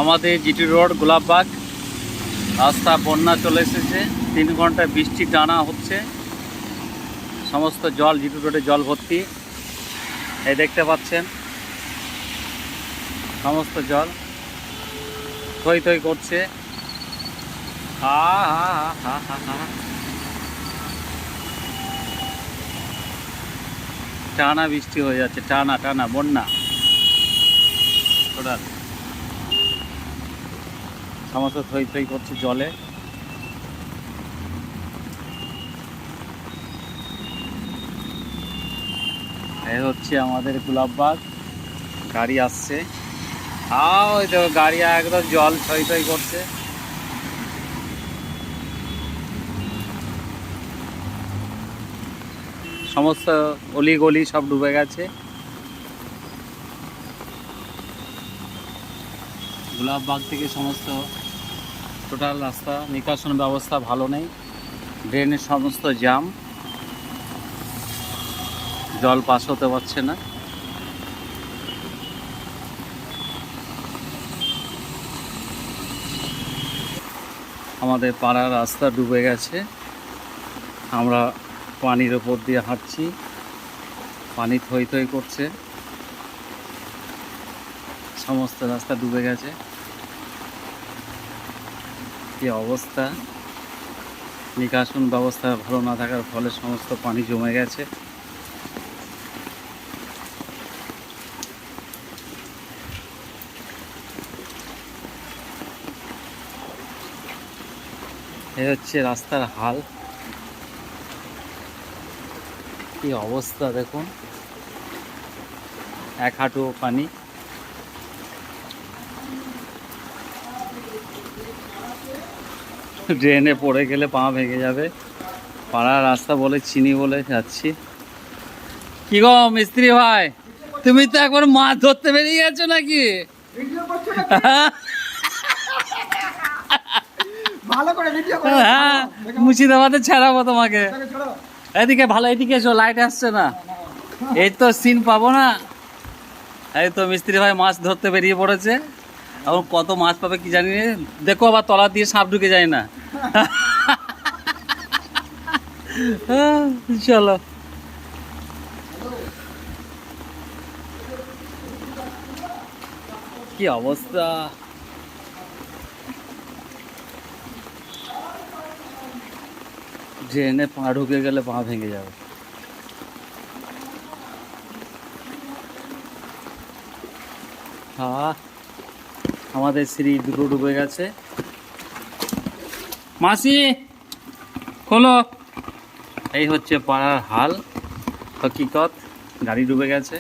আমাদের GT road Golapbag রাস্তা বন্যা চলে এসেছে। 3 ঘন্টা বৃষ্টি টানা হচ্ছে, সমস্ত জল জিটি রোডে জল ভর্তি। এই দেখতে পাচ্ছেন সমস্ত জল থই থই করছে। হা হা হা হা হা হা। টানা বৃষ্টি হয়ে যাচ্ছে, টানা টানা বন্যা টোটাল। সমস্ত থই থই করছে জলে। এই হচ্ছে আমাদের গোলাপবাগ, গাড়ি আসছে। ওই তো গাড়ি একদম জল থই থই করছে। সমস্ত অলি গলি সব ডুবে গেছে। গোলাপবাগ থেকে সমস্ত টোটাল রাস্তা, নিকাশন ব্যবস্থা ভালো নেই, ড্রেনের সমস্ত জাম, জল পাস হতে পারছে না। আমাদের পাড়ার রাস্তা ডুবে গেছে, আমরা পানির ওপর দিয়ে হাঁটছি, পানি থই থই করছে, সমস্ত রাস্তা ডুবে গেছে। কি অবস্থা, নিকাশন ব্যবস্থা ভালো না থাকার ফলে সমস্ত পানি জমে গেছে। এই হচ্ছে রাস্তার হাল। কি অবস্থা দেখুন, 1 হাঁটু পানি। ড্রেনে পড়ে গেলে পা ভেঙে যাবে। পাড়ার রাস্তা বলে চিনি বলে যাচ্ছি। কি গো মিস্ত্রি ভাই, তুমি তো একবার মাছ ধরতে বেরিয়ে গেছো নাকি? হ্যাঁ, মুর্শিদাবাদে ছাড়াবো তোমাকে। এদিকে ভালো, এদিকে এসো, লাইট আসছে না, এই তো সিন পাবো না। এই তো মিস্ত্রি ভাই মাছ ধরতে বেরিয়ে পড়েছে। এখন কত মাছ পাবে কি জানি, দেখো আবার তলা দিয়ে সাপ ঢুকে যায় না। চলো। কি অবস্থা, ড্রেনে পা ঢুকে গেলে পা ভেঙে যাবে। আমাদের সিঁড়ি দুটো ডুবে গেছে। মাসি খোলো। এই হচ্ছে পাড়ার হাল, হকিকত, গাড়ি ডুবে গেছে।